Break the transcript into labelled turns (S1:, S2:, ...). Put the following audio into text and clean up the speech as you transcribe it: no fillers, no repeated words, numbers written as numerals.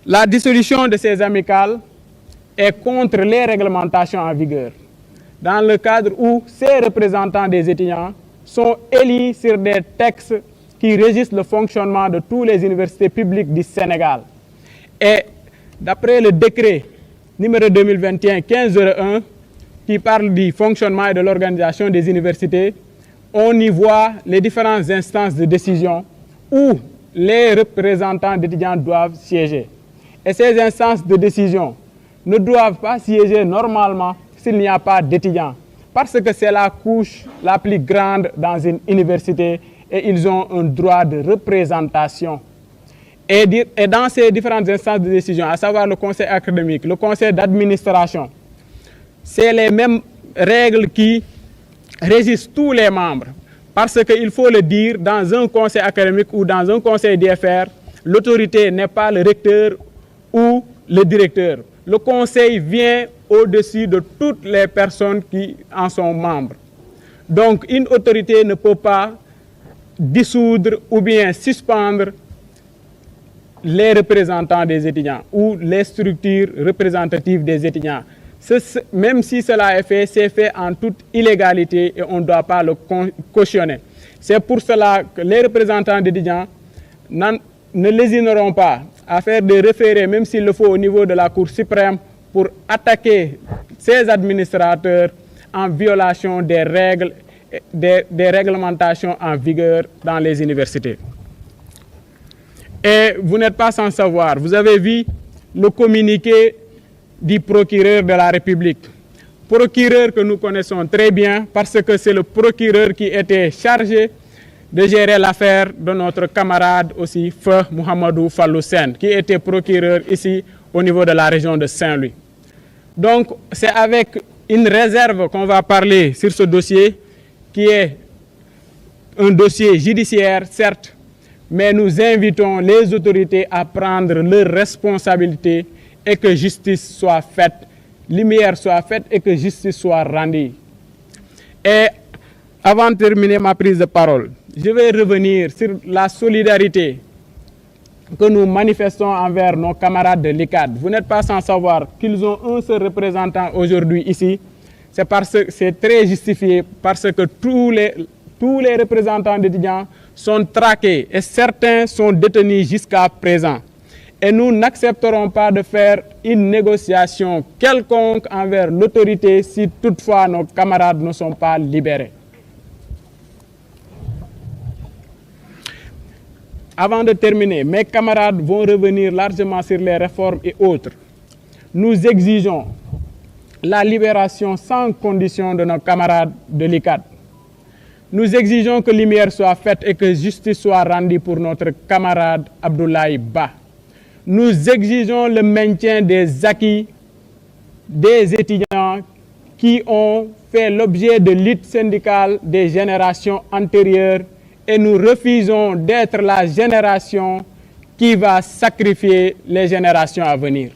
S1: La dissolution de ces amicales est contre les réglementations en vigueur, dans le cadre où ces représentants des étudiants sont élus sur des textes qui régissent le fonctionnement de toutes les universités publiques du Sénégal. Et d'après le décret numéro 2021-1501 qui parle du fonctionnement et de l'organisation des universités, on y voit les différentes instances de décision où les représentants d'étudiants doivent siéger. Et ces instances de décision ne doivent pas siéger normalement s'il n'y a pas d'étudiants, parce que c'est la couche la plus grande dans une université et ils ont un droit de représentation. Et dans ces différentes instances de décision, à savoir le conseil académique, le conseil d'administration, c'est les mêmes règles qui régissent tous les membres. Parce qu'il faut le dire, dans un conseil académique ou dans un conseil d'affaires, l'autorité n'est pas le recteur ou le directeur. Le conseil vient au-dessus de toutes les personnes qui en sont membres. Donc, une autorité ne peut pas dissoudre ou bien suspendre les représentants des étudiants ou les structures représentatives des étudiants. Même si cela est fait, c'est fait en toute illégalité et on ne doit pas le cautionner. C'est pour cela que les représentants des étudiants ne lésineront pas à faire des référés, même s'il le faut au niveau de la Cour suprême, pour attaquer ces administrateurs en violation des règles, des réglementations en vigueur dans les universités. Et vous n'êtes pas sans savoir, vous avez vu le communiqué du procureur de la République. Procureur que nous connaissons très bien parce que c'est le procureur qui était chargé de gérer l'affaire de notre camarade aussi, Feu Mohamedou Fallou Sène, qui était procureur ici au niveau de la région de Saint-Louis. Donc, c'est avec une réserve qu'on va parler sur ce dossier, qui est un dossier judiciaire, certes, mais nous invitons les autorités à prendre leurs responsabilités et que justice soit faite, lumière soit faite et que justice soit rendue. Et avant de terminer ma prise de parole, je vais revenir sur la solidarité que nous manifestons envers nos camarades de l'ICAD. Vous n'êtes pas sans savoir qu'ils ont un seul représentant aujourd'hui ici. C'est parce que c'est très justifié, parce que tous les représentants d'étudiants sont traqués et certains sont détenus jusqu'à présent. Et nous n'accepterons pas de faire une négociation quelconque envers l'autorité si toutefois nos camarades ne sont pas libérés. Avant de terminer, mes camarades vont revenir largement sur les réformes et autres. Nous exigeons la libération sans condition de nos camarades de l'ICAD. Nous exigeons que lumière soit faite et que justice soit rendue pour notre camarade Abdoulaye Ba. Nous exigeons le maintien des acquis des étudiants qui ont fait l'objet de luttes syndicales des générations antérieures et nous refusons d'être la génération qui va sacrifier les générations à venir.